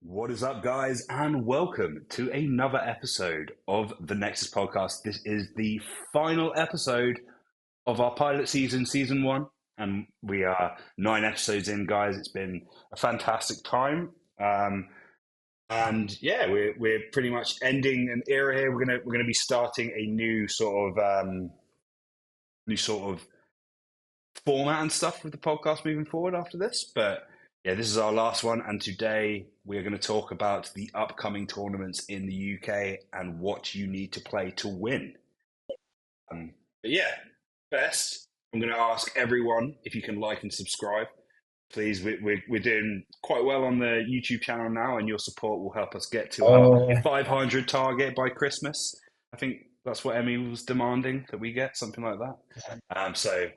What is up, guys, and welcome to another episode of the Nexus podcast. This is the final episode of our pilot season, season one, and we are 9 episodes in, guys. It's been a fantastic time, and yeah, we're pretty much ending an era here. We're gonna be starting a new sort of format and stuff with the podcast moving forward after this, but. Yeah, this is our last one, and today we're going to talk about the upcoming tournaments in the UK and what you need to play to win. But yeah, first, I'm going to ask everyone if you can like and subscribe. Please, we're doing quite well on the YouTube channel now, and your support will help us get to our 500 target by Christmas. I think that's what Emmy was demanding that we get, something like that. So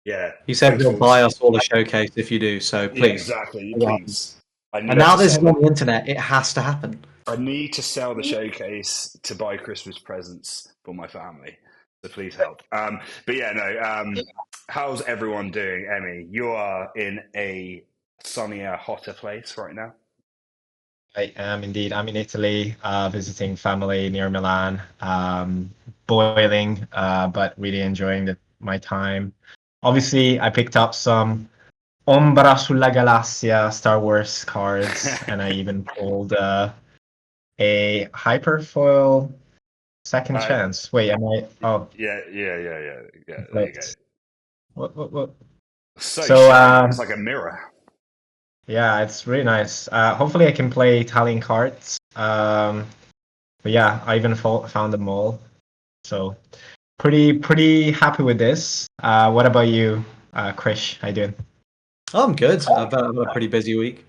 yeah, He said he'll buy us all a showcase if you do, so please. Yeah, exactly, please. And now this is on the internet, it has to happen. I need to sell the showcase to buy Christmas presents for my family, so please help. But yeah, no. How's everyone doing, Emmy? You are in a sunnier, hotter place right now. I am indeed. I'm in Italy, visiting family near Milan. Boiling, but really enjoying my time. Obviously, I picked up some Ombra sulla Galassia Star Wars cards, and I even pulled a Hyperfoil Second Chance. Wait, am I? Oh, yeah. There you go. What? So shiny. It's like a mirror. Yeah, it's really nice. Hopefully, I can play Italian cards. But yeah, I even found them all. So pretty happy with this. What about you, Krish? How you doing? Oh, I'm good. I've had a pretty busy week.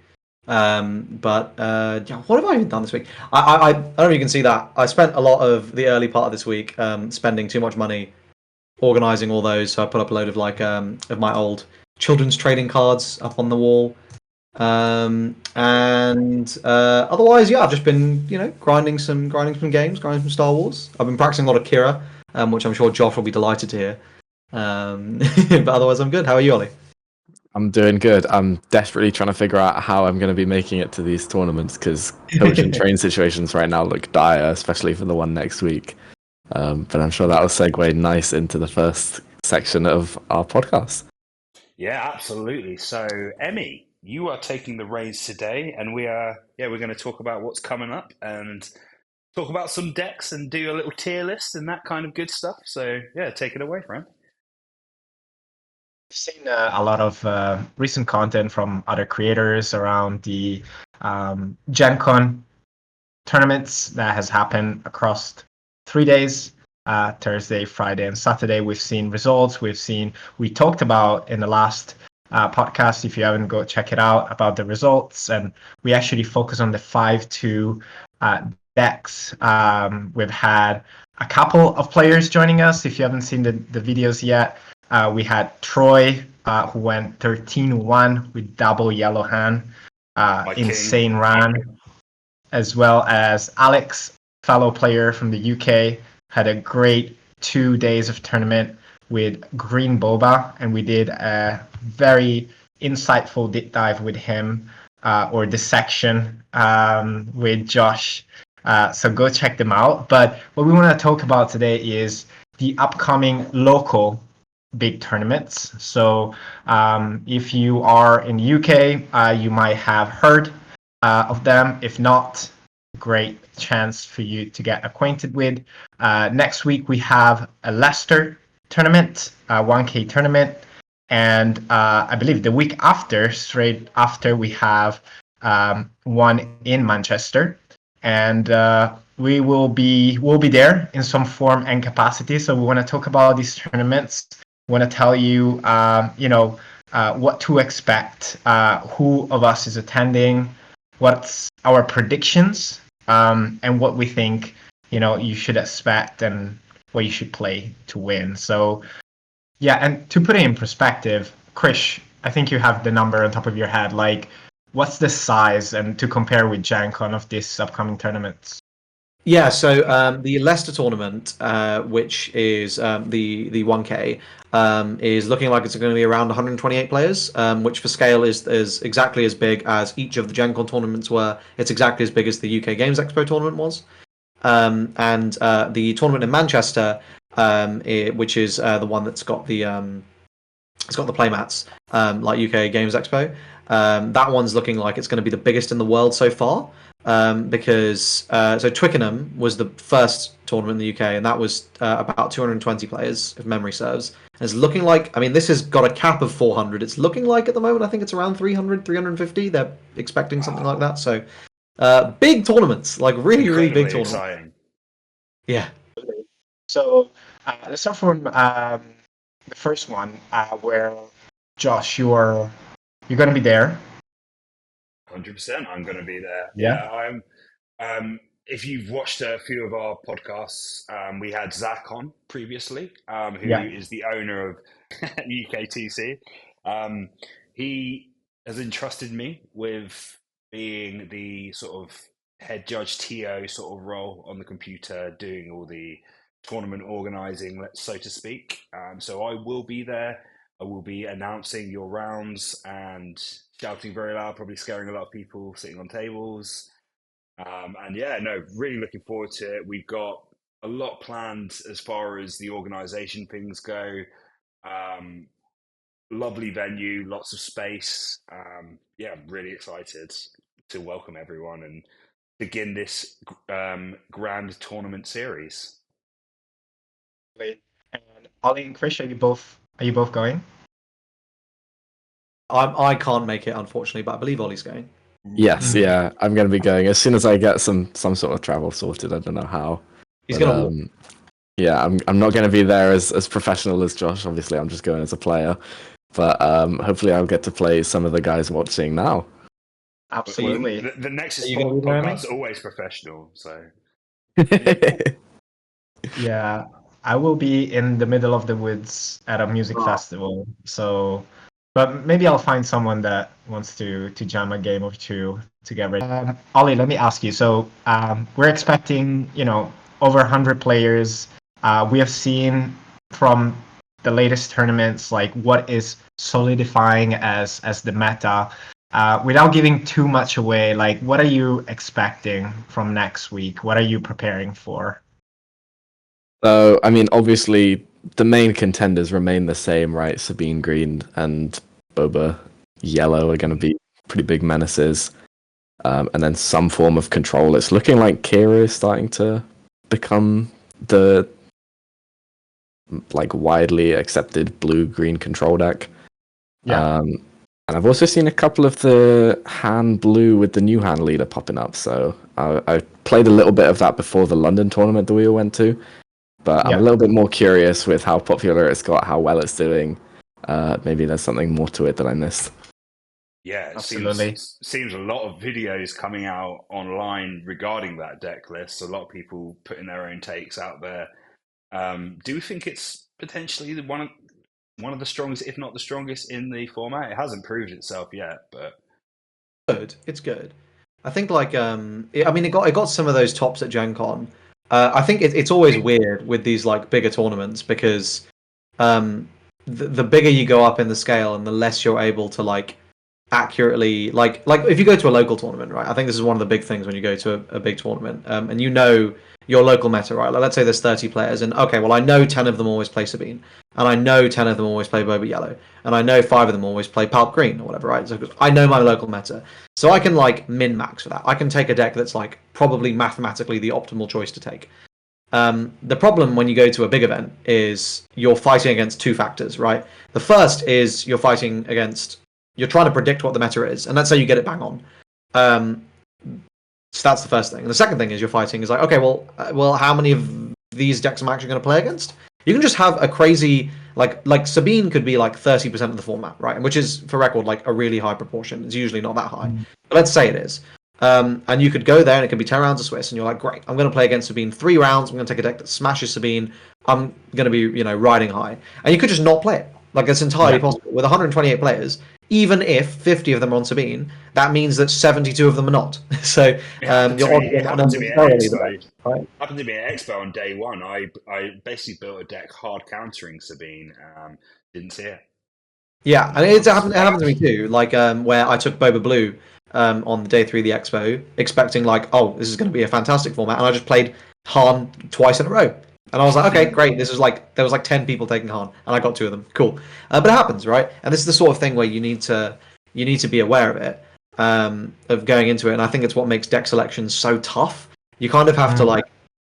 But what have I even done this week? I don't know if you can see that. I spent a lot of the early part of this week spending too much money organizing all those. So I put up a load of of my old children's trading cards up on the wall. And otherwise, yeah, I've just been grinding some games, grinding some Star Wars. I've been practicing a lot of Kira, which I'm sure Josh will be delighted to hear. But otherwise, I'm good. How are you, Ollie? I'm doing good. I'm desperately trying to figure out how I'm going to be making it to these tournaments because coach and train situations right now look dire, especially for the one next week. But I'm sure that'll segue nice into the first section of our podcast. Yeah, absolutely. So, Emmy, you are taking the reins today, and we're going to talk about what's coming up and talk about some decks and do a little tier list and that kind of good stuff. So, yeah, take it away, friend. Seen a lot of recent content from other creators around the Gen Con tournaments that has happened across 3 days, Thursday, Friday, and Saturday. We've seen results. We talked about in the last podcast, if you haven't, go check it out, about the results. And we actually focus on the 5-2 decks. We've had a couple of players joining us. If you haven't seen the videos yet, we had Troy, who went 13-1 with double yellow hand, insane run, as well as Alex, fellow player from the UK, had a great 2 days of tournament with Green Boba, and we did a very insightful deep dive with him, or dissection with Josh. So go check them out. But what we want to talk about today is the upcoming local big tournaments. So if you are in the UK, you might have heard of them. If not, great chance for you to get acquainted with. Next week we have a Leicester tournament, a 1K tournament, and I believe the week after, straight after, we have one in Manchester, and we'll be there in some form and capacity. So we want to talk about these tournaments. Want to tell you, what to expect, who of us is attending, what's our predictions, and what we think, you should expect and what you should play to win. So, yeah, and to put it in perspective, Krish, I think you have the number on top of your head. Like, what's the size and to compare with Gen Con of these upcoming tournaments? Yeah, so the Leicester tournament, which is the 1K, is looking like it's going to be around 128 players, which for scale is exactly as big as each of the Gen Con tournaments were. It's exactly as big as the UK Games Expo tournament was. And the tournament in Manchester, which is the one that's got the it's got the playmats, like UK Games Expo. That one's looking like it's going to be the biggest in the world so far. Because so Twickenham was the first tournament in the UK, and that was about 220 players, if memory serves. And it's looking like, I mean, this has got a cap of 400. It's looking like at the moment, I think it's around 300, 350. They're expecting something like that. So big tournaments, like really, really big tournaments. Exciting. Yeah. So let's start from the first one, where Josh, you're going to be there. 100%, I'm going to be there. Yeah. I'm. If you've watched a few of our podcasts, we had Zach on previously, who is the owner of UKTC. He has entrusted me with being the sort of head judge TO sort of role on the computer, doing all the tournament organising, so to speak. So I will be there. I will be announcing your rounds and shouting very loud, probably scaring a lot of people sitting on tables. And yeah, no, really looking forward to it. We've got a lot planned as far as the organisation things go. Lovely venue, lots of space. Yeah, I'm really excited to welcome everyone and begin this grand tournament series. And Ollie and Krish, are you both going? I can't make it, unfortunately, but I believe Ollie's going. Yes, yeah, I'm going to be going as soon as I get some sort of travel sorted. I don't know how. He's going to. Yeah, I'm not going to be there as professional as Josh. Obviously, I'm just going as a player. But hopefully, I'll get to play some of the guys watching now. Absolutely. The Nexus podcast is always professional, so. Yeah, I will be in the middle of the woods at a music festival. So, but maybe I'll find someone that wants to jam a game or two to get ready. Ollie, let me ask you. So, we're expecting, over 100 players. We have seen from the latest tournaments, like what is solidifying as the meta. Without giving too much away, like what are you expecting from next week? What are you preparing for? So, I mean, obviously, the main contenders remain the same, right? Sabine Green and Boba Yellow are going to be pretty big menaces. And then some form of control. It's looking like Kira is starting to become the widely accepted blue-green control deck. Yeah. And I've also seen a couple of the Han blue with the new Han leader popping up. So I played a little bit of that before the London tournament that we all went to. But I'm a little bit more curious with how popular it's got, how well it's doing. Maybe there's something more to it that I missed. Yeah, it Absolutely. seems a lot of videos coming out online regarding that deck list. A lot of people putting their own takes out there. Do you think it's potentially one of the strongest, if not the strongest, in the format? It hasn't proved itself yet, but It's good. I think it got some of those tops at Gen Con. I think it's always weird with these like bigger tournaments because the bigger you go up in the scale and the less you're able to like accurately like if you go to a local tournament, right? I think this is one of the big things when you go to a big tournament, and your local meta, right? Like, let's say there's 30 players, and okay, well I know 10 of them always play Sabine, and I know 10 of them always play Boba Yellow, and I know 5 of them always play Palp Green or whatever, right? So I know my local meta, so I can like min max for that. I can take a deck that's like probably mathematically the optimal choice to take. The problem when you go to a big event is you're fighting against two factors, right? The first is you're trying to predict what the meta is, and let's say you get it bang on. So that's the first thing. And the second thing is you're fighting is like, okay, well, how many of these decks am I actually going to play against? You can just have a crazy like Sabine could be like 30% of the format, right? Which is, for record, like a really high proportion. It's usually not that high, but let's say it is. And you could go there and it could be 10 rounds of Swiss, and you're like, great, I'm going to play against Sabine 3 rounds. I'm going to take a deck that smashes Sabine. I'm going to be riding high, and you could just not play it. Like, it's entirely possible. With 128 players, even if 50 of them are on Sabine, that means that 72 of them are not. So It happened your to odds me. are It not happened to me at necessarily the Expo. best, right? Happened to me at Expo on day one. I basically built a deck hard countering Sabine. Didn't see it. Yeah, Not and it once. happened to me too. Like where I took Boba Blue on the day 3 of the Expo, expecting like, oh, this is going to be a fantastic format, and I just played Han twice in a row, and I was like, okay, great. This is like there was like 10 people taking Han, and I got 2 of them. Cool, but it happens, right? And this is the sort of thing where you need to be aware of it, of going into it, and I think it's what makes deck selection so tough. You kind of have to like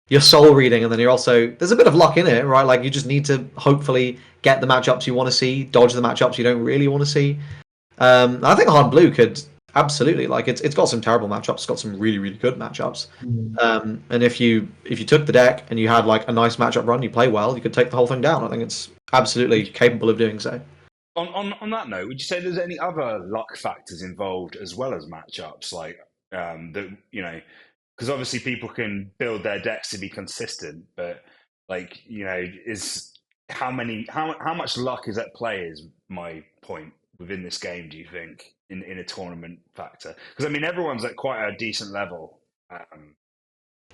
you're soul reading, and then you're also there's a bit of luck in it, right? Like you just need to hopefully get the matchups you want to see, dodge the matchups you don't really want to see. I think Hard Blue could absolutely like it's got some terrible matchups, it's got some really really good matchups. And if you took the deck and you had like a nice matchup run, you play well, you could take the whole thing down. I think it's absolutely capable of doing so. On that note, would you say there's any other luck factors involved as well as matchups, like that because obviously people can build their decks to be consistent, but like is how much luck is at play is my point within this game, do you think, in a tournament factor? Because I mean everyone's at quite a decent level,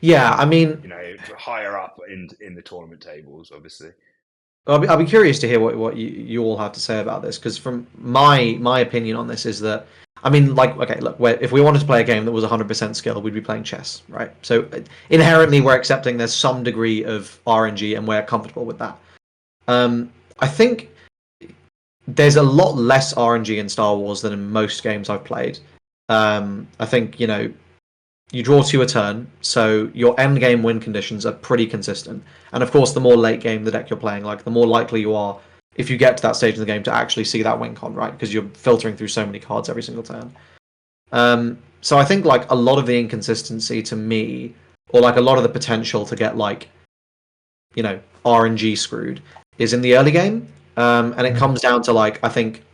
Yeah, I mean, higher up in the tournament tables, obviously. I'll be curious to hear what you all have to say about this, because from my opinion on this is that I mean, like, okay, look, if we wanted to play a game that was 100% skill, we'd be playing chess, right? So inherently, we're accepting there's some degree of RNG, and we're comfortable with that. I think there's a lot less RNG in Star Wars than in most games I've played. I think you draw 2 a turn, so your end game win conditions are pretty consistent. And of course, the more late game the deck you're playing, like the more likely you are, if you get to that stage in the game, to actually see that win con, right? Because you're filtering through so many cards every single turn. So I think like a lot of the inconsistency to me, or like a lot of the potential to get like, RNG screwed, is in the early game. And it comes down to like, I think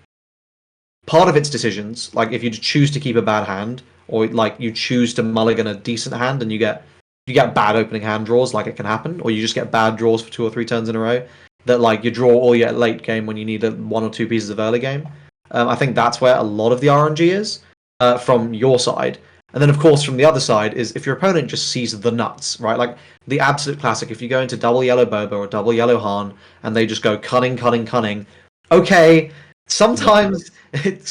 part of its decisions, like if you choose to keep a bad hand, or like you choose to mulligan a decent hand and you get bad opening hand draws, like it can happen, or you just get bad draws for 2 or 3 turns in a row, that like you draw all your late game when you need 1 or 2 pieces of early game. I think that's where a lot of the RNG is from your side. And then of course from the other side is if your opponent just sees the nuts, right? Like the absolute classic, if you go into double yellow Boba or double yellow Han and they just go cunning, cunning, cunning, okay, sometimes God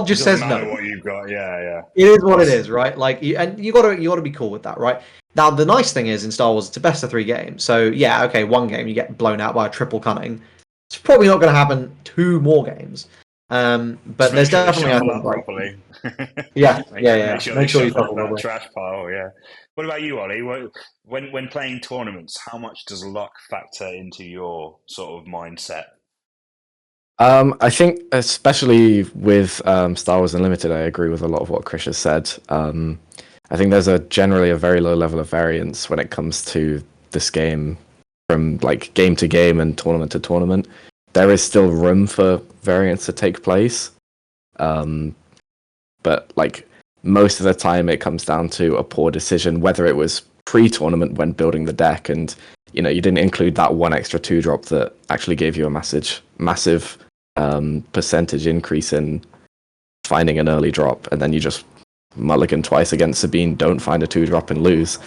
just says no. What you've got, yeah. It is what it is, right? Like, and you gotta be cool with that, right? Now, the nice thing is in Star Wars, it's a best of 3 game. So yeah, okay, 1 game you get blown out by a triple cunning. It's probably not going to happen 2 more games. But there's definitely I think, properly. Yeah. Make sure you shuffle that trash pile. Yeah. What about you, Ollie? When playing tournaments, how much does luck factor into your sort of mindset? I think, especially with Star Wars Unlimited, I agree with a lot of what Chris has said. I think there's generally a very low level of variance when it comes to this game, from like game to game and tournament to tournament. There is still room for variance to take place, but like most of the time, it comes down to a poor decision, whether it was pre-tournament when building the deck, and you didn't include that 1 extra 2-drop that actually gave you a massive percentage increase in finding an early drop, and then you just mulligan twice against Sabine, don't find a 2-drop and lose.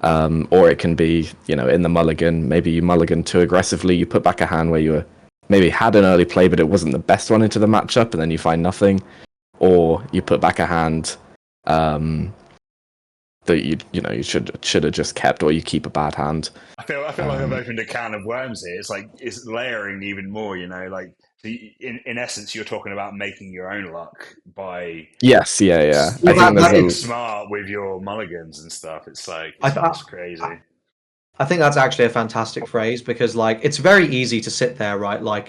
Or it can be, in the mulligan, maybe you mulligan too aggressively, you put back a hand where you maybe had an early play, but it wasn't the best one into the matchup, and then you find nothing. Or you put back a hand that you should have just kept, or you keep a bad hand. I feel like I've opened a can of worms here. It's like it's layering even more. Like in essence, you're talking about making your own luck by yes, yeah. I think that's smart with your mulligans and stuff. It's like it's crazy. I think that's actually a fantastic phrase, because like it's very easy to sit there, right? Like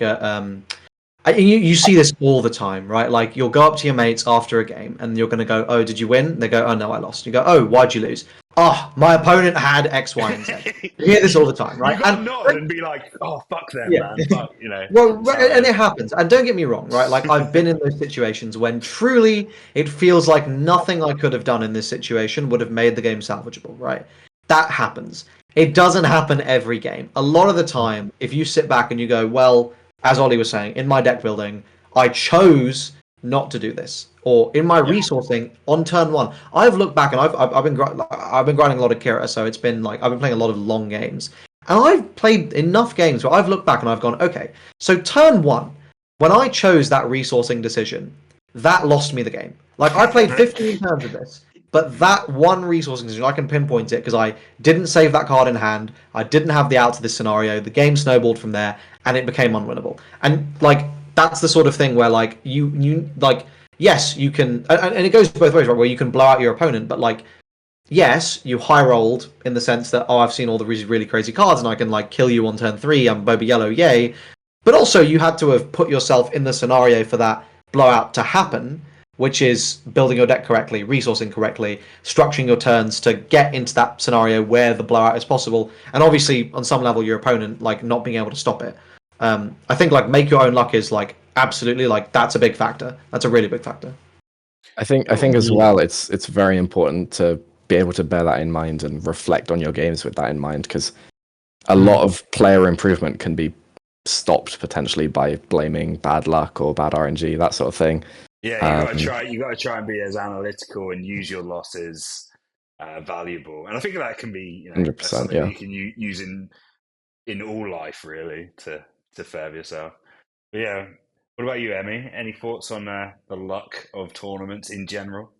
you see this all the time, right? Like you'll go up to your mates after a game and you're going to go, oh, did you win? They go, oh, no, I lost. You go, oh, why'd you lose? Oh, my opponent had X, Y, and Z. You hear this all the time, right? You got to nod and be like, oh, fuck them, man. Fuck, Well, and it happens. And don't get me wrong, right? Like I've been in those situations when truly it feels like nothing I could have done in this situation would have made the game salvageable, right? That happens. It doesn't happen every game. A lot of the time, if you sit back and you go, well, as Ollie was saying, in my deck building, I chose not to do this, or in my resourcing on turn 1, I've looked back and I've been grinding a lot of Kira, so it's been like I've been playing a lot of long games, and I've played enough games where I've looked back and I've gone, okay, so turn 1, when I chose that resourcing decision, that lost me the game. Like I played 15 turns of this, but that one resourcing decision, I can pinpoint it because I didn't save that card in hand. I didn't have the out to this scenario. The game snowballed from there, and it became unwinnable. And like that's the sort of thing where like you like yes you can, and it goes both ways, right? Where you can blow out your opponent, but like yes you high rolled in the sense that I've seen all the really crazy cards and I can like kill you on turn 3. I'm Boba Yellow, yay! But also you had to have put yourself in the scenario for that blowout to happen, which is building your deck correctly, resourcing correctly, structuring your turns to get into that scenario where the blowout is possible, and obviously on some level your opponent like not being able to stop it. I think like make your own luck is like absolutely like that's a big factor. That's a really big factor. I think as well, it's very important to be able to bear that in mind and reflect on your games with that in mind, because a lot of player improvement can be stopped potentially by blaming bad luck or bad RNG, that sort of thing. Yeah, you got to try and be as analytical and use your losses valuable. And I think that can be 100%, something you can use in all life really to further yourself. But yeah, what about you, Emmy? Any thoughts on the luck of tournaments in general?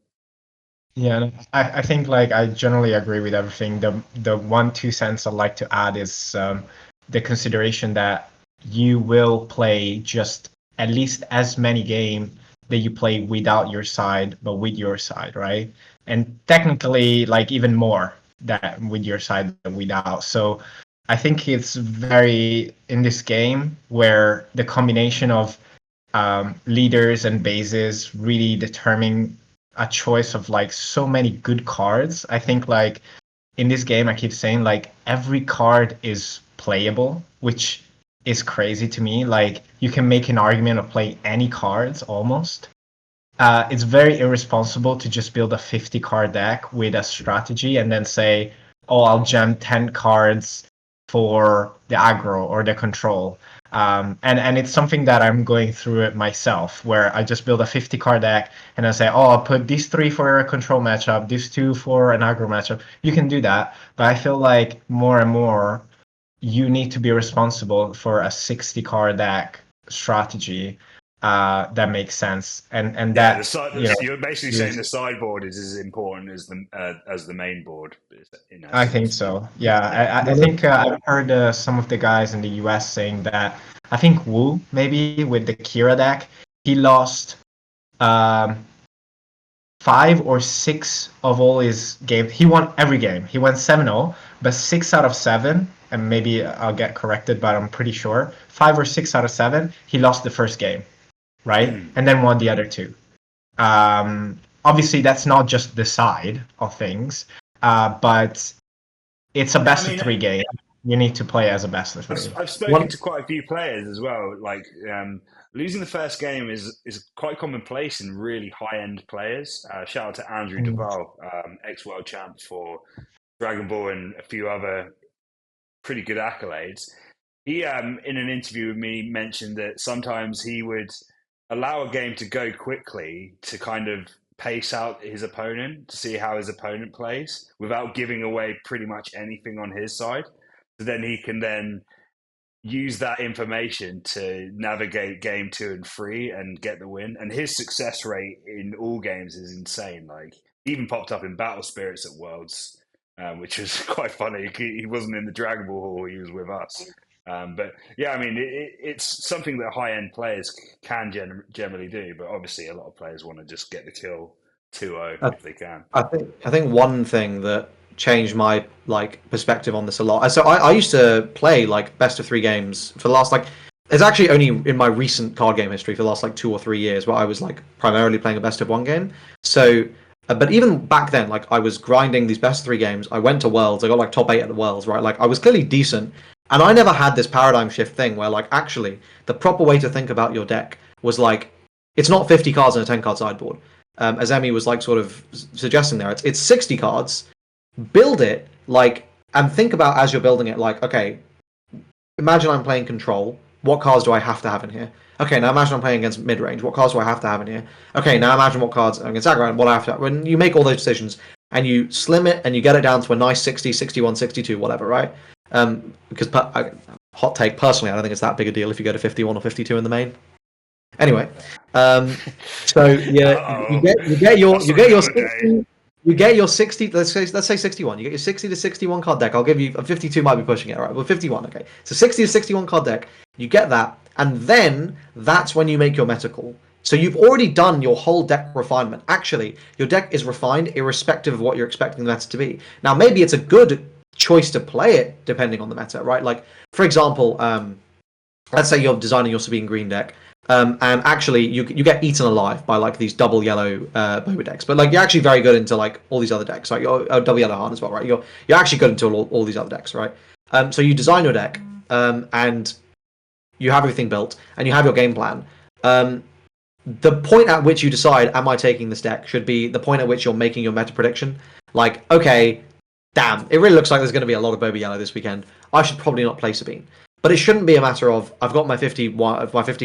Yeah, I think like I generally agree with everything. The 1-2 cents I'd like to add is the consideration that you will play just at least as many games that you play without your side, but with your side, right? And technically, like even more that with your side than without. So I think it's very in this game where the combination of leaders and bases really determine a choice of like so many good cards. I think like in this game, I keep saying like every card is playable, which is crazy to me. Like you can make an argument of playing any cards almost. It's very irresponsible to just build a 50 card deck with a strategy and then say, oh, I'll jam 10 cards for the aggro or the control. And it's something that I'm going through it myself, where I just build a 50 card deck and I say, oh, I'll put these 3 for a control matchup, these 2 for an aggro matchup. You can do that, but I feel like more and more you need to be responsible for a 60 card deck strategy that makes sense. And that you're basically saying the sideboard is as important as the main board. I think so. Yeah, I think I've heard some of the guys in the US saying that. I think Wu maybe with the Kira deck, he lost 5 or 6 of all his games. He won every game. He went 7-0, but 6 out of 7, and maybe I'll get corrected, but I'm pretty sure 5 or 6 out of 7, he lost the first game, right? And then won the other 2. Obviously, that's not just the side of things, but it's a best of 3 game. You need to play as a best of 3. I've spoken to quite a few players as well. Like losing the first game is quite commonplace in really high end players. Shout out to Andrew Duval, ex world champ for Dragon Ball and a few other pretty good accolades. He, in an interview with me, mentioned that sometimes he would allow a game to go quickly to kind of pace out his opponent, to see how his opponent plays without giving away pretty much anything on his side. So then he can then use that information to navigate game 2 and 3 and get the win. And his success rate in all games is insane. Like, even popped up in Battle Spirits at Worlds, which was quite funny. He wasn't in the Dragon Ball Hall, he was with us. But yeah, I mean, it's something that high-end players can generally do, but obviously a lot of players want to just get the kill 2-0 if they can. I think one thing that changed my like perspective on this a lot. So I used to play like best of 3 games for the last like. It's actually only in my recent card game history for the last like 2 or 3 years where I was like primarily playing a best of 1 game. So, but even back then, like I was grinding these best of 3 games. I went to Worlds. I got like top 8 at the Worlds, right? Like I was clearly decent. And I never had this paradigm shift thing where, like, actually, the proper way to think about your deck was, like, it's not 50 cards in a 10-card sideboard. As Emmy was, like, sort of suggesting there. It's 60 cards. Build it, like, and think about as you're building it, like, okay, imagine I'm playing Control. what cards do I have to have in here? Okay, now imagine I'm playing against mid-range. What cards do I have to have in here? Okay, now imagine what cards against aggro and what I have to have. When you make all those decisions and you slim it and you get it down to a nice 60, 61, 62, whatever, right? Because hot take, personally, I don't think it's that big a deal if you go to 51 or 52 in the main. Anyway, so yeah, you get your 60. You get your 60. Let's say 61. You get your 60 to 61 card deck. I'll give you a 52. Might be pushing it, right? Well, 51. Okay, so 60 to 61 card deck. You get that, and then that's when you make your meta call. So you've already done your whole deck refinement. Actually, your deck is refined irrespective of what you're expecting the meta to be. Now, maybe it's a good choice to play it depending on the meta, right? Like, for example, let's say you're designing your Sabine Green deck. And actually, you get eaten alive by like these double yellow Boba decks, but like you're actually very good into like all these other decks, like you're double yellow Han as well, right? You're actually good into all these other decks, right? So you design your deck, and you have everything built, and you have your game plan. The point at which you decide, am I taking this deck, should be the point at which you're making your meta prediction. Like, okay, damn, it really looks like there's going to be a lot of Boba yellow this weekend. I should probably not play Sabine. But it shouldn't be a matter of, I've got my 50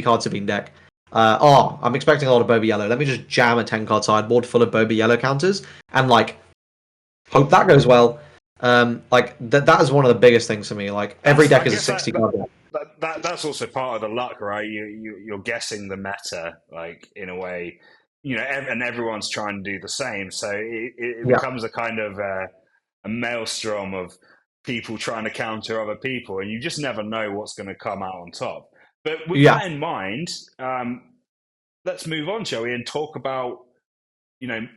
card Sabine deck. I'm expecting a lot of Boba Yellow. Let me just jam a 10 card sideboard full of Boba Yellow counters and like hope that goes well. Like that is one of the biggest things for me. Like every deck is a 60 card deck. That's also part of the luck, right? You're guessing the meta, like in a way, and everyone's trying to do the same. So it becomes a kind of a maelstrom of people trying to counter other people, and you just never know what's going to come out on top. But with that in mind, let's move on, shall we, and talk about, in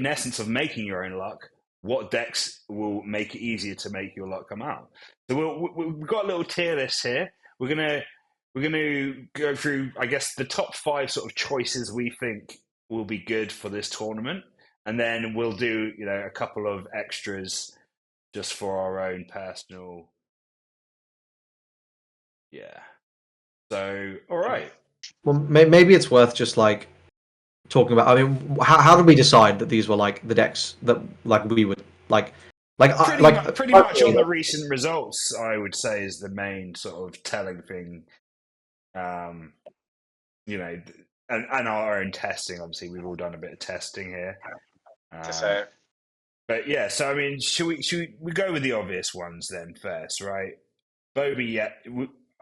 essence of making your own luck, what decks will make it easier to make your luck come out. So we've got a little tier list here. We're gonna go through, I guess, the top 5 sort of choices we think will be good for this tournament, and then we'll do a couple of extras just for our own personal. Yeah. So, all right. Well, maybe it's worth just like talking about. I mean, how did we decide that these were like the decks that like we would like? Pretty much on the recent results, I would say, is the main sort of telling thing. And our own testing. Obviously, we've all done a bit of testing here. But yeah, so I mean, should we go with the obvious ones then first, right? Boba,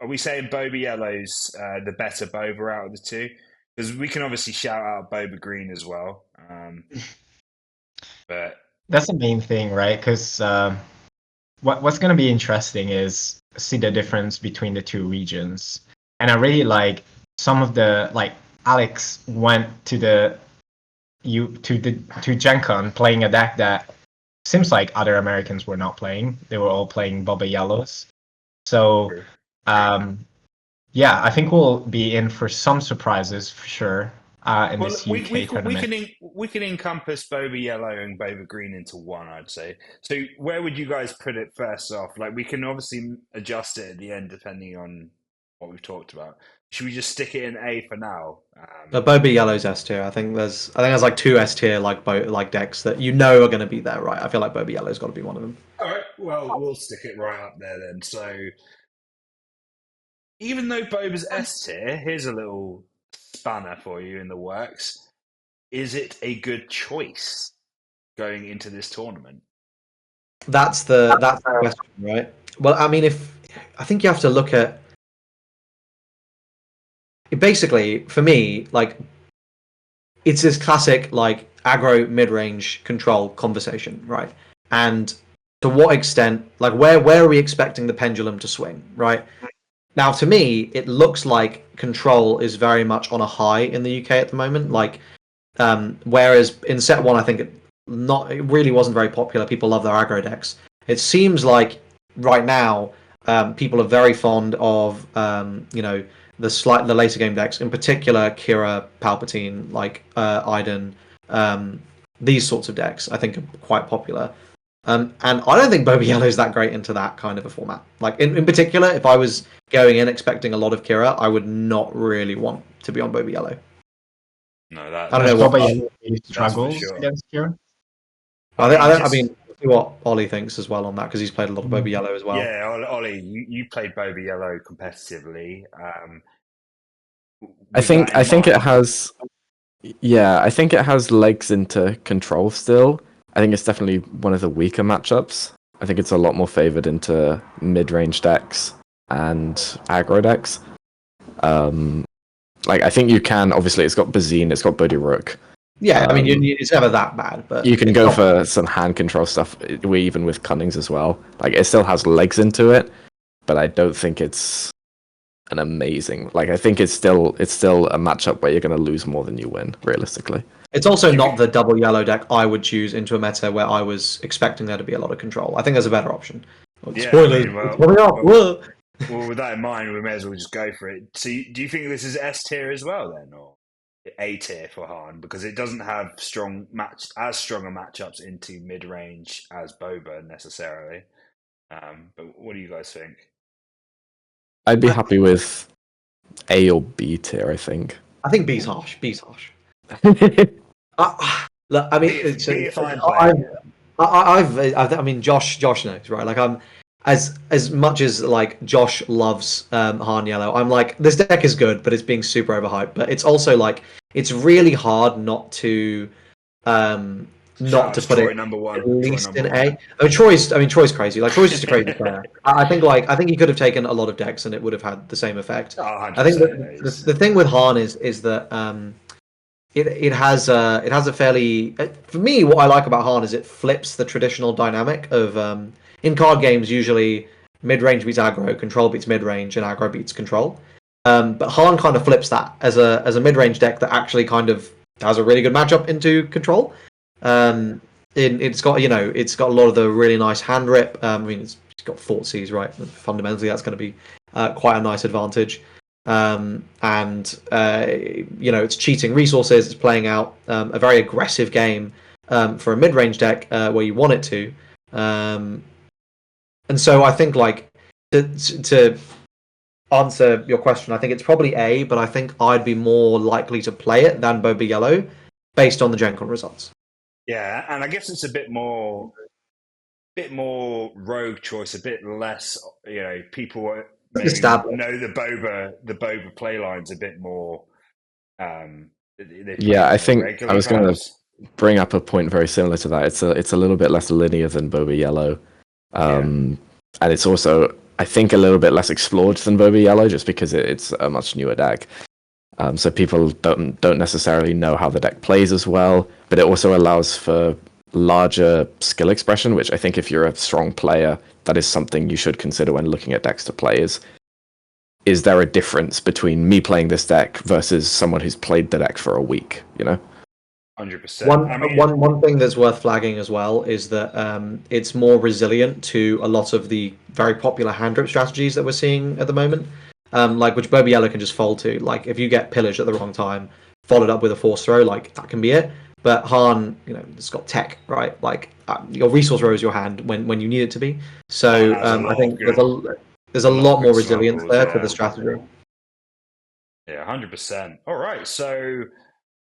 are we saying Boba Yellow's the better Boba out of the two? Because we can obviously shout out Boba Green as well. But that's the main thing, right? Because what's going to be interesting is see the difference between the two regions. And I really like some of the, like Alex went to Gen Con playing a deck that seems like other Americans were not playing. They were all playing Boba Yellows. So, I think we'll be in for some surprises for sure in this UK tournament. We can encompass Boba Yellow and Boba Green into one, I'd say. So where would you guys put it first off? Like, we can obviously adjust it at the end depending on what we've talked about. Should we just stick it in A for now? The Boba Yellow's S tier. I think there's like 2 S tier like decks that are going to be there, right? I feel like Boba Yellow's got to be one of them. All right, well, we'll stick it right up there then. So even though Boba's S tier, here's a little spanner for you in the works. Is it a good choice going into this tournament? That's the question, right? Well, I mean, I think you have to look at. Basically, for me, like, it's this classic, like, aggro mid-range control conversation, right? And to what extent, like, where are we expecting the pendulum to swing, right? Now, to me, it looks like control is very much on a high in the UK at the moment. Like, whereas in set 1, I think it really wasn't very popular. People love their aggro decks. It seems like right now, people are very fond of, the later game decks, in particular Kira, Palpatine, like Iden, these sorts of decks, I think are quite popular. And I don't think Boba Yellow is that great into that kind of a format. Like in particular, if I was going in expecting a lot of Kira, I would not really want to be on Boba Yellow. No, I don't know what Boba Yellow struggles against Kira. I mean, see what Ollie thinks as well on that because he's played a lot of Bobby Yellow as well. Yeah, Ollie, you played Boba Yellow competitively. I think it has. Yeah, I think it has legs into control still. I think it's definitely one of the weaker matchups. I think it's a lot more favored into mid-range decks and aggro decks. I think you can. Obviously, it's got Bazine, it's got Bodhi Rook. Yeah, I mean, it's never that bad, but you can go for some hand control stuff, even with Cunnings as well. It still has legs into it, but I don't think it's an amazing. I think it's still a matchup where you're going to lose more than you win, realistically. It's also not the double yellow deck I would choose into a meta where I was expecting there to be a lot of control. I think there's a better option. Spoilers. Well, with that in mind, we may as well just go for it. So, do you think this is S tier as well, then, or A tier for Han? Because it doesn't have as strong matchups into mid range as Boba necessarily. But what do you guys think? I'd be happy with A or B tier. I think. I think B's harsh. B's harsh. Look, I mean, I mean, Josh knows, right? I'm as much as Josh loves Han Yellow. I'm this deck is good, but it's being super overhyped. But it's also it's really hard not to not to put it number one, at least in A. I mean, Troy's crazy. Troy's just a crazy player. I think he could have taken a lot of decks and it would have had the same effect. I think the thing with Han is that it has a fairly, for me, what I like about Han is it flips the traditional dynamic of in card games usually mid range beats aggro, control beats mid range, and aggro beats control. But Han kind of flips that as a mid range deck that actually kind of has a really good matchup into control. It's got a lot of the really nice hand rip. I mean, it's got Thoughtseize, right? Fundamentally, that's going to be quite a nice advantage. It's cheating resources. It's playing out a very aggressive game for a mid-range deck where you want it to. And so I think to answer your question, I think it's probably A, but I think I'd be more likely to play it than Boba Yellow based on the Gen Con results. Yeah, and I guess it's a bit more rogue choice, a bit less. People know the Boba play lines a bit more. Yeah, I think I was going to bring up a point very similar to that. It's a little bit less linear than Boba Yellow, and it's also, I think, a little bit less explored than Boba Yellow, just because it's a much newer deck. So people don't necessarily know how the deck plays as well, but it also allows for larger skill expression, which I think if you're a strong player, that is something you should consider when looking at decks to play. Is there a difference between me playing this deck versus someone who's played the deck for a week? 100%. One thing that's worth flagging as well is that it's more resilient to a lot of the very popular hand rip strategies that we're seeing at the moment. Which Boba Yellow can just fold to. If you get pillaged at the wrong time, followed up with a force throw, that can be it. But Han, it's got tech, right? Your resource row is your hand when you need it to be. So I think there's a lot more resilience there to the strategy. Yeah, 100%. All right, so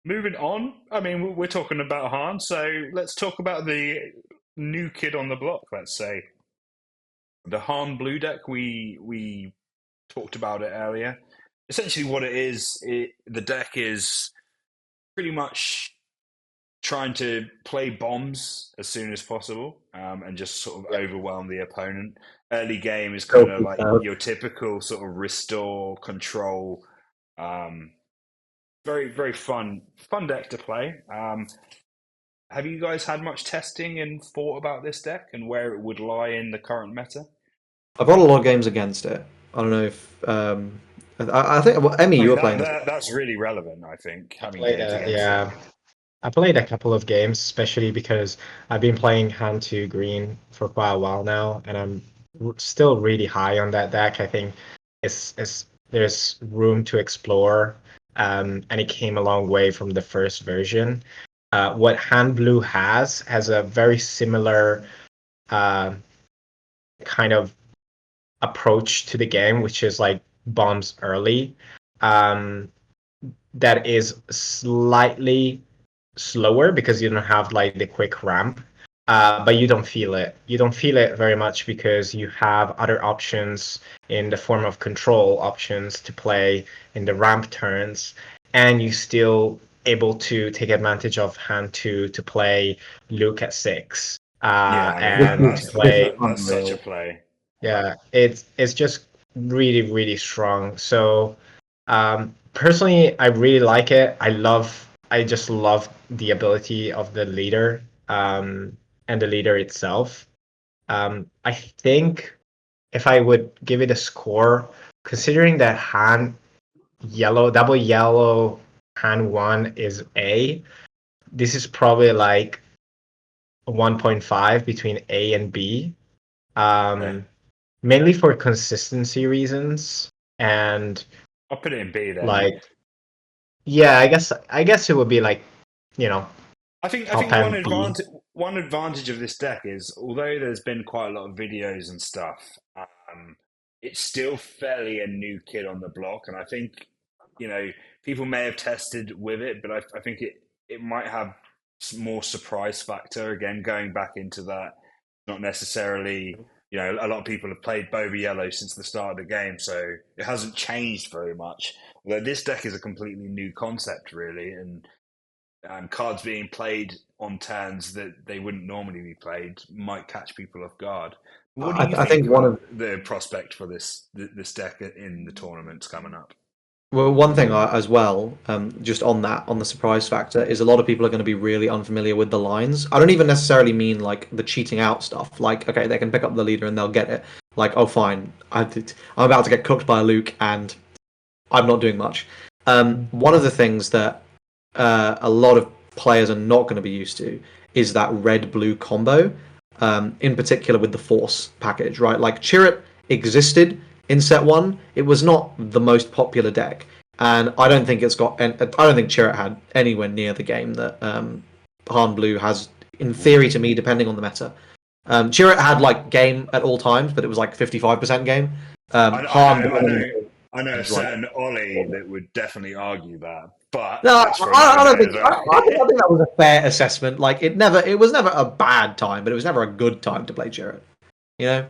moving on. I mean, we're talking about Han, so let's talk about the new kid on the block. Let's say the Han blue deck. We talked about it earlier. Essentially, what it is, the deck is pretty much trying to play bombs as soon as possible and just sort of overwhelm the opponent. Early game is kind of like your typical sort of restore, control. Very, very fun deck to play. Have you guys had much testing and thought about this deck and where it would lie in the current meta? I've got a lot of games against it. I don't know if I think Emmy, you were playing. That's really relevant, I think. I played a couple of games, especially because I've been playing hand to green for quite a while now, and I'm still really high on that deck. I think there's room to explore, and it came a long way from the first version. What hand blue has a very similar kind of approach to the game, which is bombs early. That is slightly slower because you don't have the quick ramp. but you don't feel it. You don't feel it very much because you have other options in the form of control options to play in the ramp turns, and you still able to take advantage of hand two to play Luke at 6, Yeah, I mean and to play. that's such a Unreal. play. Yeah, it's just really, really strong. So, personally, I really like it. I just love the ability of the leader, and the leader itself. I think if I would give it a score, considering that double yellow hand one is A, this is probably like 1.5 between A and B. Okay. Mainly for consistency reasons, and I'll put it in B then. like, yeah, I guess it would be like, you know, I top think end B. one advantage of this deck is although there's been quite a lot of videos and stuff, it's still fairly a new kid on the block, and I think people may have tested with it, but I think it might have more surprise factor again going back into that. Not necessarily, a lot of people have played Bova Yellow since the start of the game, so it hasn't changed very much. Although this deck is a completely new concept, really, and cards being played on turns that they wouldn't normally be played might catch people off guard. What do you I think think one about of the prospect for this deck in the tournaments coming up? Well, one thing as well, just on the surprise factor, is a lot of people are going to be really unfamiliar with the lines. I don't even necessarily mean like the cheating out stuff. Like, okay, they can pick up the leader and they'll get it. Like, oh, fine, I'm about to get cooked by a Luke and I'm not doing much. One of the things that a lot of players are not going to be used to is that red-blue combo, in particular with the Force package, right? Like, Chirrut existed in set one. It was not the most popular deck, and I don't think Chirrut had anywhere near the game that Han Blue has, in theory, to me, depending on the meta. Chirrut had like game at all times, but it was like 55% game. I know a certain Ollie that would definitely argue that, but No, that's for I another don't day think. as I well. think that was a fair assessment. Like it was never a bad time, but it was never a good time to play Chirrut. You know,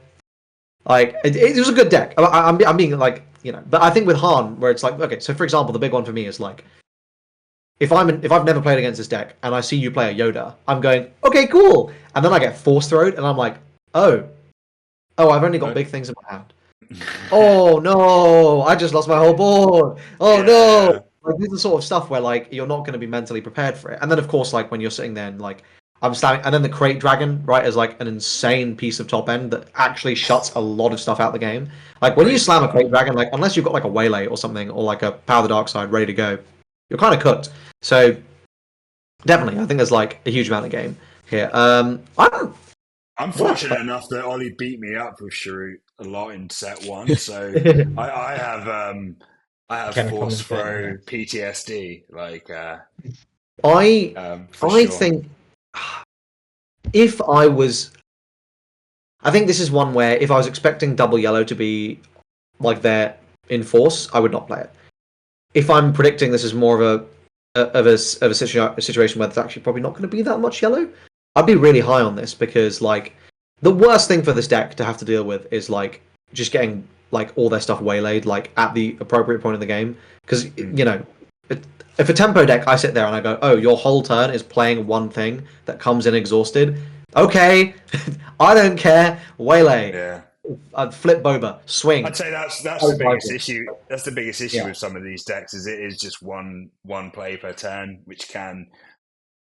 like it was a good deck. I'm being like, but I think with Han, where it's like, okay, so for example, the big one for me is like, if I've never played against this deck and I see you play a Yoda, I'm going, okay, cool, and then I get force throwed, and I'm like, oh, I've only got big things in my hand. Oh no, I just lost my whole board. Oh no. Like, this is the sort of stuff where like you're not going to be mentally prepared for it. And then of course, like when you're sitting there and like I'm standing, and then the Crate Dragon, right, is like an insane piece of top end that actually shuts a lot of stuff out the game. Like when you slam a Crate Dragon, like unless you've got like a Waylay or something, or like a Power the Dark Side ready to go, you're kind of cooked. So definitely, I think there's like a huge amount of game here. I'm fortunate enough that Ollie beat me up with Chirrut a lot in set one, so I have force throw PTSD. Like I think if I was, I think this is one where if I was expecting double yellow to be like there in force, I would not play it. If I'm predicting this is more of a situation where there's actually probably not going to be that much yellow, I'd be really high on this, because like the worst thing for this deck to have to deal with is like just getting like all their stuff waylaid like at the appropriate point in the game, because if a tempo deck, I sit there and I go, oh, your whole turn is playing one thing that comes in exhausted. Okay, I don't care. Waylay. Yeah. I'd flip Boba. Swing. I'd say that's the biggest issue. That's the biggest issue with some of these decks, is it is just one play per turn, which can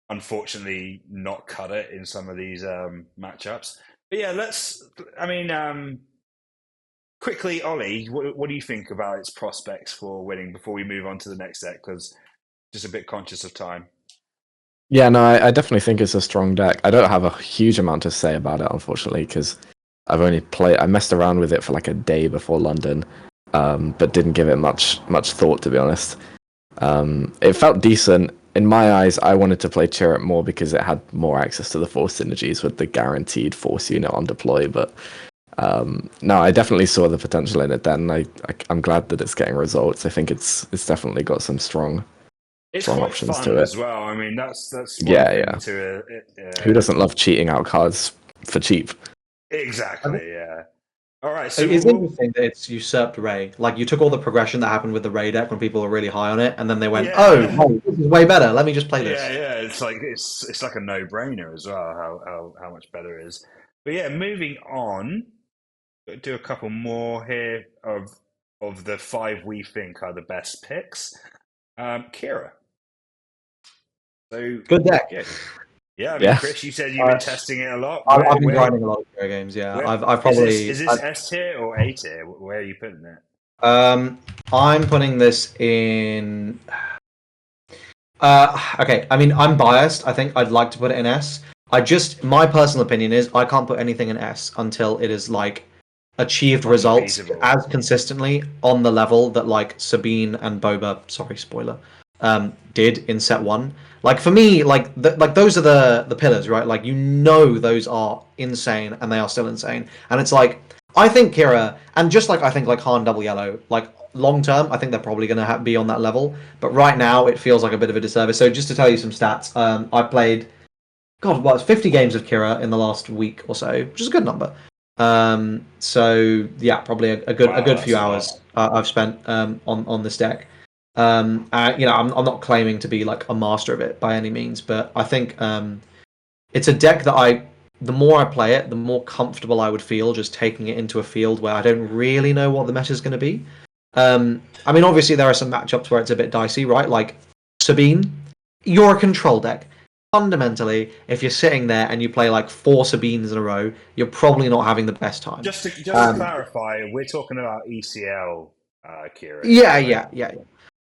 unfortunately not cut it in some of these matchups. But yeah, quickly, Ollie, what do you think about its prospects for winning before we move on to the next deck? Because just a bit conscious of time. Yeah, no, I definitely think it's a strong deck. I don't have a huge amount to say about it, unfortunately, because I messed around with it for like a day before London, but didn't give it much thought, to be honest. It felt decent. In my eyes, I wanted to play Chirrut more because it had more access to the force synergies with the guaranteed force unit on deploy, but no, I definitely saw the potential in it then. I'm glad that it's getting results. I think it's definitely got some strong It's strong quite options fun to it. as well. I mean, that's one Yeah, thing to Who doesn't love cheating out cards for cheap? exactly. Yeah. All right. So It's interesting that it's usurped Ray. Like you took all the progression that happened with the Ray deck when people were really high on it, and then they went, "Oh, yeah, hey, this is way better. Let me just play this." yeah. It's like a no brainer as well. How much better it is. But yeah, moving on. Do a couple more here of the 5 we think are the best picks. Kira. So Good deck. yeah. I mean, Yeah. Chris, you said you've been testing it a lot. I've been grinding a lot of Kira games. Yeah, where- I've probably. is this S tier or A tier? Where are you putting it? I'm putting this in. Okay. I mean, I'm biased. I think I'd like to put it in S. My personal opinion is I can't put anything in S until it is like achieved results Unbeatable. as consistently on the level that like Sabine and Boba, sorry, spoiler, did in set one. Like for me, like those are the pillars, right? Like those are insane and they are still insane. And it's like I think Kira, and just like I think like Han Double Yellow, like long term, I think they're probably going to be on that level. But right now, it feels like a bit of a disservice. So just to tell you some stats, I played, God, what, 50 games of Kira in the last week or so, which is a good number. So yeah, probably a good few hours I've spent on this deck. I'm not claiming to be like a master of it by any means, but I think it's a deck that the more I play it, the more comfortable I would feel just taking it into a field where I don't really know what the meta is going to be. I mean, obviously there are some matchups where it's a bit dicey, right? Like Sabine, you're a control deck. Fundamentally, if you're sitting there and you play like 4 Sabines in a row, you're probably not having the best time. Just to clarify, we're talking about ECL, Kira. Yeah.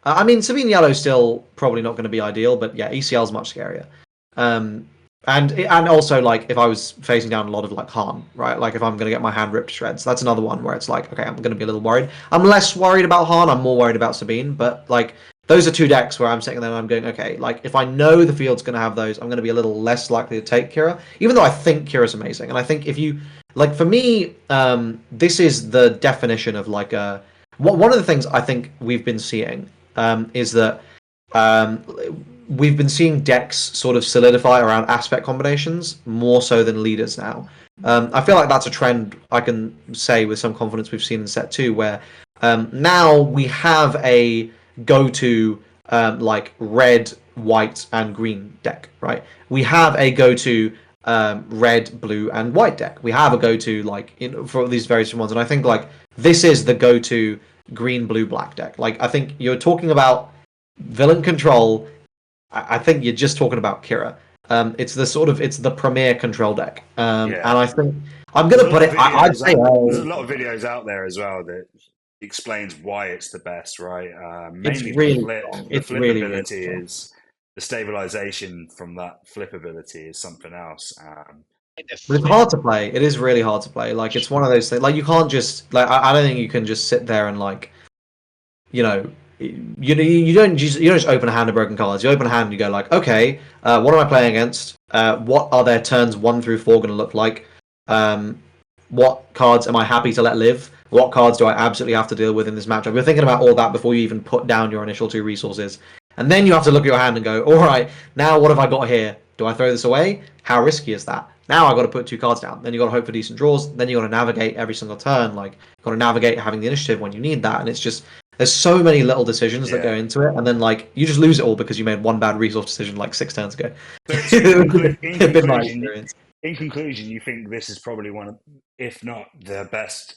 I mean, Sabine Yellow's still probably not going to be ideal, but yeah, ECL's much scarier. And also like if I was facing down a lot of like Han, right? Like if I'm going to get my hand ripped to shreds, that's another one where it's like, okay, I'm going to be a little worried. I'm less worried about Han. I'm more worried about Sabine, but like. Those are 2 decks where I'm sitting there and I'm going, okay, like if I know the field's going to have those, I'm going to be a little less likely to take Kira, even though I think Kira's amazing. And I think if you, like for me, this is the definition of like one of the things I think we've been seeing is that we've been seeing decks sort of solidify around aspect combinations more so than leaders now. I feel like that's a trend I can say with some confidence we've seen in set 2 where now we have a go-to like red, white, and green deck, right? We have a go-to red, blue, and white deck. We have a go-to like for these various ones, and I think like this is the go-to green, blue, black deck. Like I think you're talking about villain control. I think you're just talking about Kira. It's the premier control deck, and I think I'm gonna put it. I'd say there's a lot of videos out there as well that explains why it's the best, right? Mainly it's really the flip ability is the stabilization from that flip ability is something else. But it's hard to play. It is really hard to play. Like it's one of those things. Like you can't just like I don't think you can just sit there and like, you don't just open a hand of broken cards. You open a hand and you go like, okay, what am I playing against? What are their turns 1 through 4 going to look like? What cards am I happy to let live? What cards do I absolutely have to deal with in this matchup? You're thinking about all that before you even put down your initial 2 resources. And then you have to look at your hand and go, all right, now what have I got here? Do I throw this away? How risky is that? Now I've got to put 2 cards down. Then you've got to hope for decent draws. Then you've got to navigate every single turn. Like, you've got to navigate having the initiative when you need that. And it's just, there's so many little decisions that go into it. And then, like, you just lose it all because you made one bad resource decision like 6 turns ago. In conclusion, you think this is probably one of, if not the best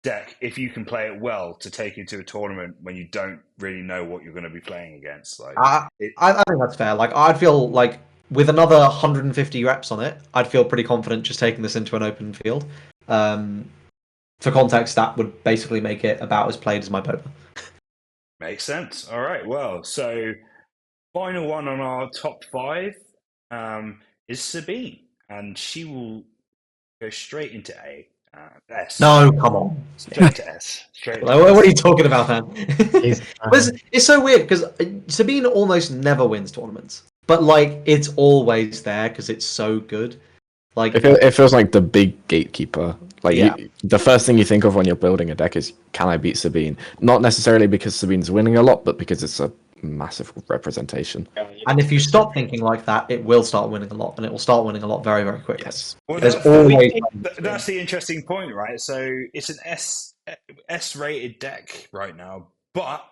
deck, if you can play it well, to take you to a tournament when you don't really know what you're going to be playing against. Like, I think that's fair. Like, I'd feel like with another 150 reps on it, I'd feel pretty confident just taking this into an open field. For context, that would basically make it about as played as my Boba. Makes sense. All right. Well, so final one on our top 5 is Sabine, and she will go straight into S. No, come on. Straight to S. What are you talking about, man? It's so weird because Sabine almost never wins tournaments, but like it's always there because it's so good. Like it feels like the big gatekeeper. Like the first thing you think of when you're building a deck is, can I beat Sabine? Not necessarily because Sabine's winning a lot, but because it's a massive representation. And if you stop thinking like that, it will start winning a lot, and it will start winning a lot very, very quickly. Yes. Well, There's that's, always that's the interesting point, right? So it's an S-rated deck right now, but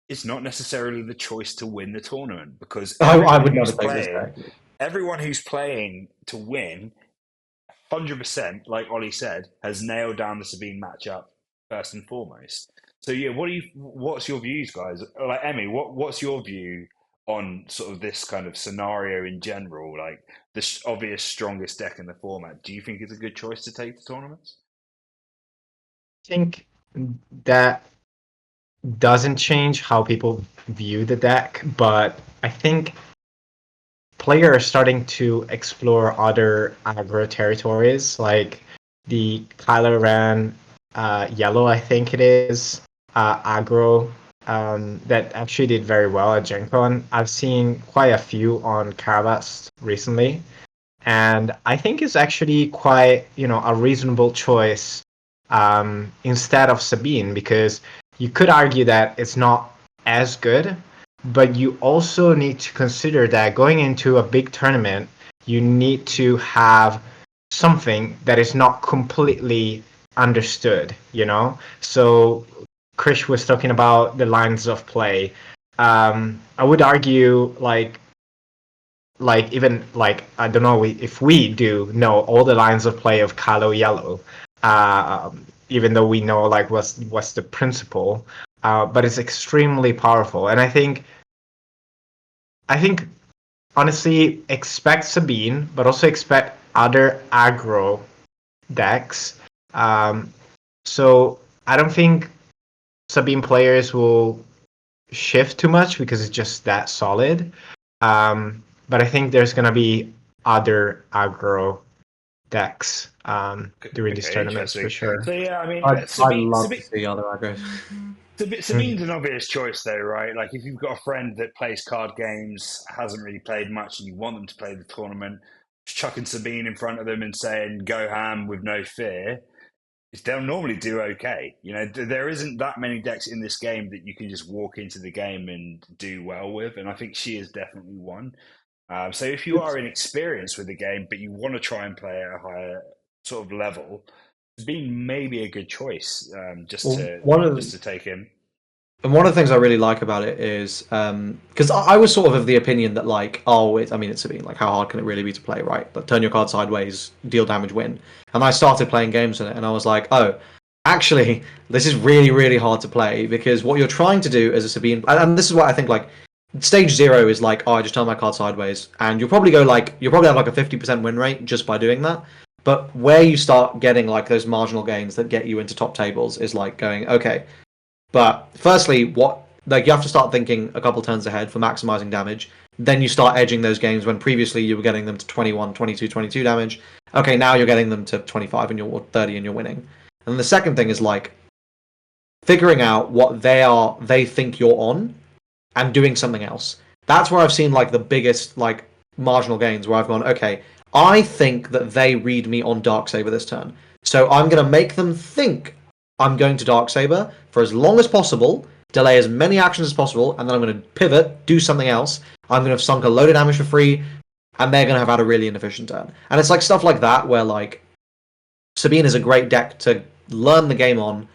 it's not necessarily the choice to win the tournament because I would never take this deck. everyone who's playing to win, 100%, like Ollie said, has nailed down the Sabine matchup first and foremost. So yeah, what's your views, guys? Like Emmy, what's your view on sort of this kind of scenario in general? Like the obvious strongest deck in the format. Do you think it's a good choice to take to tournaments? I think that doesn't change how people view the deck, but I think players are starting to explore other aggro territories, like the Kylo Yellow, I think it is, aggro that actually did very well at Gen Con. I've seen quite a few on Carabast recently, and I think it's actually quite, a reasonable choice instead of Sabine, because you could argue that it's not as good, but you also need to consider that going into a big tournament, you need to have something that is not completely understood, So Krish was talking about the lines of play. I would argue like even like I don't know if we do know all the lines of play of Kylo Yellow, even though we know like what's the principle, but it's extremely powerful, and I think honestly expect Sabine, but also expect other aggro decks. So I don't think Sabine players will shift too much because it's just that solid. But I think there's gonna be other aggro decks during these tournaments for sure. So yeah, I mean, I'd love to see other aggros. Sabine's an obvious choice, though, right? Like, if you've got a friend that plays card games, hasn't really played much, and you want them to play the tournament, just chucking Sabine in front of them and saying, go ham with no fear, they'll normally do okay. There isn't that many decks in this game that you can just walk into the game and do well with, and I think she is definitely one. So if you are inexperienced with the game, but you want to try and play at a higher sort of level, Sabine may be a good choice just to take in. And one of the things I really like about it is because I was sort of the opinion that like, it's Sabine. Like, how hard can it really be to play, right? But turn your card sideways, deal damage, win. And I started playing games in it, and I was like, oh, actually, this is really, really hard to play because what you're trying to do as a Sabine, and this is what I think like. Stage 0 is like, I just turn my card sideways, and you'll probably have like a 50% win rate just by doing that. But where you start getting like those marginal gains that get you into top tables is like going, okay. But firstly, you have to start thinking a couple turns ahead for maximizing damage. Then you start edging those games when previously you were getting them to 21, 22, 22 damage. Okay, now you're getting them to 25 or 30 and you're winning. And the second thing is like figuring out what they think you're on and doing something else. That's where I've seen like the biggest like marginal gains where I've gone, okay, I think that they read me on Darksaber this turn. So I'm going to make them think I'm going to Darksaber for as long as possible, delay as many actions as possible, and then I'm going to pivot, do something else. I'm going to have sunk a load of damage for free, and they're going to have had a really inefficient turn. And it's like stuff like that where like Sabine is a great deck to learn the game on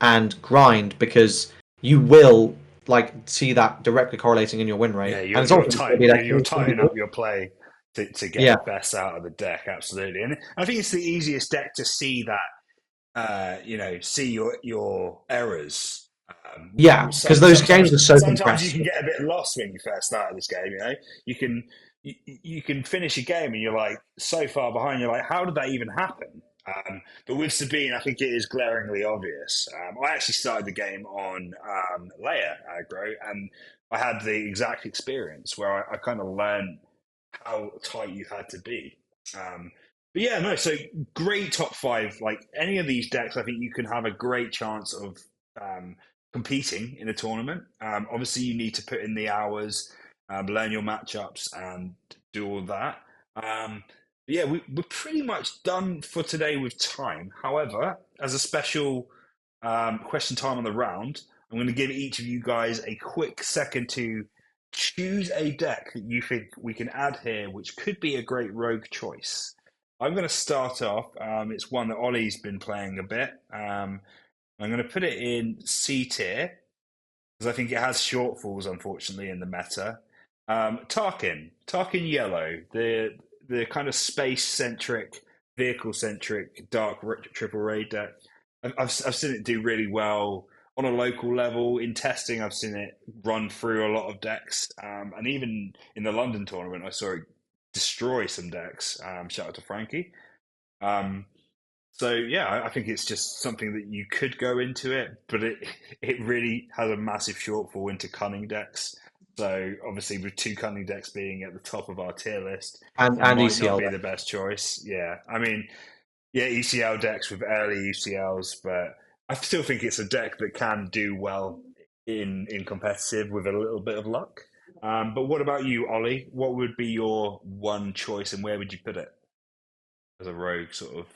and grind because you will like see that directly correlating in your win rate. Yeah, you're tightening up your play to get the best out of the deck, absolutely. And I think it's the easiest deck to see that, see your errors. Because those games are so sometimes compressed. You can get a bit lost when you first start this game. You can finish a game and you're like so far behind. You're like, how did that even happen? But with Sabine, I think it is glaringly obvious. I actually started the game on Leia aggro, and I had the exact experience where I kind of learned how tight you had to be. So great top 5. Like any of these decks, I think you can have a great chance of competing in a tournament. Obviously, you need to put in the hours, learn your matchups, and do all that. We're pretty much done for today with time. However, as a special question time on the round, I'm going to give each of you guys a quick second to choose a deck that you think we can add here, which could be a great rogue choice. I'm going to start off. It's one that Ollie's been playing a bit. I'm going to put it in C tier because I think it has shortfalls, unfortunately, in the meta. Tarkin Yellow, the kind of space-centric, vehicle-centric dark triple raid deck. I've seen it do really well on a local level. In testing, I've seen it run through a lot of decks, and even in the London tournament, I saw it destroy some decks. Shout out to Frankie. So yeah, I think it's just something that you could go into it, but it really has a massive shortfall into cunning decks. So obviously, with 2 cunning decks being at the top of our tier list, And it might ECL not be deck. the best choice. Yeah, I mean, yeah, ECL decks with early ECLs, but I still think it's a deck that can do well in competitive with a little bit of luck. But what about you, Ollie? What would be your one choice, and where would you put it as a rogue sort of?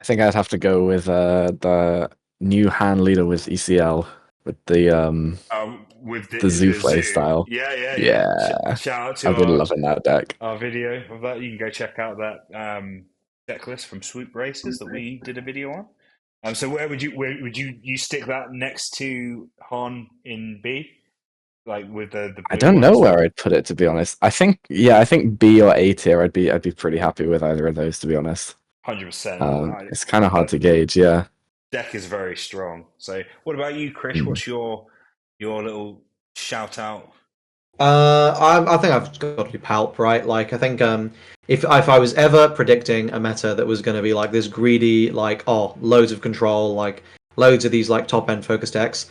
I think I'd have to go with the new hand leader with ECL with With the zoo play zoo. style. Yeah. Yeah, Shout out to I've been loving that deck. our video of that. You can go check out that Decklist from Swoop Races that we did a video on. So where would you stick that next to Han in B, like with the I blue don't know ones? where I'd put it, to be honest. I think B or A tier. I'd be pretty happy with either of those, to be honest. 100%. It's kind of hard to gauge. Yeah. Deck is very strong. So what about you, Chris? What's your little shout out? I think I've got to be Palp, right? Like, I think if I was ever predicting a meta that was going to be like this greedy, like, oh, loads of control, like loads of these like top end focus decks,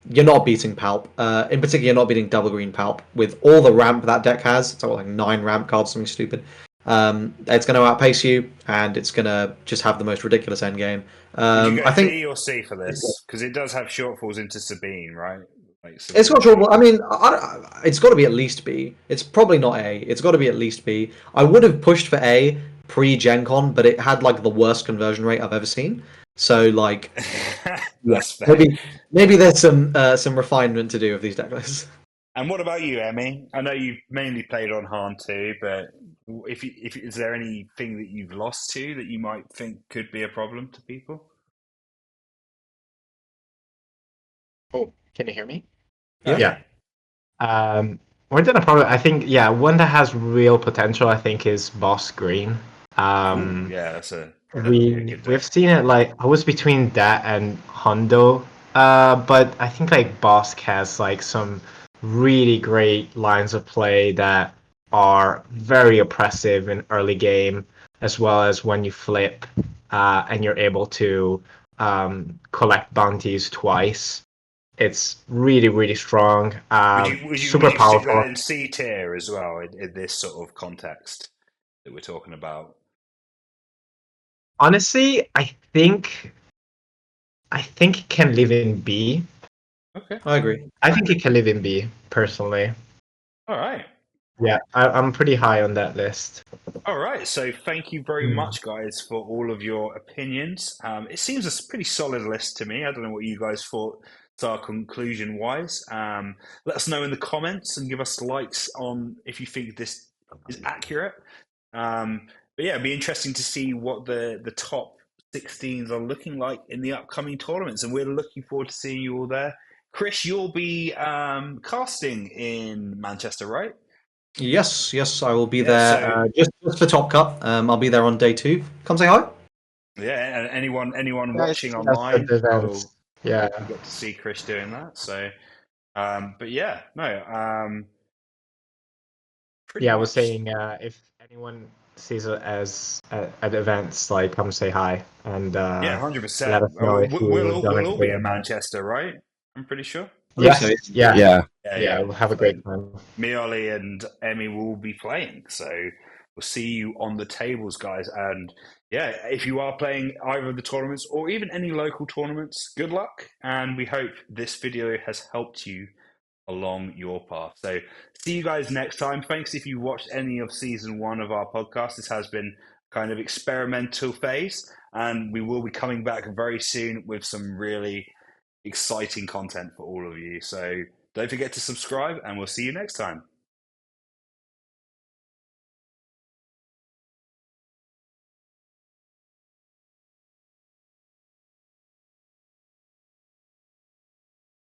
you're not beating Palp. In particular, you're not beating double green Palp with all the ramp that deck has. It's like 9 ramp cards, something stupid. It's going to outpace you, and it's going to just have the most ridiculous end game. Would you go I think B or C for this? Because it does have shortfalls into Sabine, right? Like it's got Sabine. trouble. I mean, it's got to be at least B. It's probably not A. It's got to be at least B. I would have pushed for A pre-Gen Con, but it had like the worst conversion rate I've ever seen. So like, That's fair. maybe there's some refinement to do with these deck lists. And what about you, Emmy? I know you've mainly played on Han too, but if is there anything that you've lost to that you might think could be a problem to people? Oh, can you hear me? Yeah. More than a problem, I think, one that has real potential, I think, is Boss Green. Ooh, yeah, that's a good We've deck. seen it, like, I was between that and Hondo, but I think like Bosk has like some really great lines of play that are very oppressive in early game, as well as when you flip and you're able to collect bounties twice. It's really, really strong. Super Would you stick that powerful. in C tier as well in this sort of context that we're talking about? Honestly, I think it can live in B. Okay, I agree. I think it can live in B personally. all right. Yeah, I'm pretty high on that list. All right, so thank you very Hmm. much, guys, for all of your opinions. It seems a pretty solid list to me. I don't know what you guys thought to our conclusion wise. Let us know in the comments and give us likes on if you think this is accurate. But yeah, it'd be interesting to see what the top 16s are looking like in the upcoming tournaments, and we're looking forward to seeing you all there. Chris, you'll be casting in Manchester, right? Yes, I will be Yeah, there. so Just for Top Cut. I'll be there on day 2. Come say hi. yeah, and anyone Guys, watching that's online the events. will Yeah. get to see Chris doing that. So, but yeah, no, pretty Yeah, I was much. saying if anyone sees it as at events, like come say hi and Yeah, let 100%. us know if you've done We'll a all be good in event. Manchester, right? I'm pretty sure. So, Yes, yeah, Yeah. yeah, we'll have a So great time. me, Ollie, and Emmy will be playing. So we'll see you on the tables, guys. And yeah, if you are playing either of the tournaments or even any local tournaments, good luck. And we hope this video has helped you along your path. So see you guys next time. Thanks if you watched any of season 1 of our podcast. This has been kind of experimental phase, and we will be coming back very soon with some really exciting content for all of you. So Don't forget to subscribe, and we'll see you next time.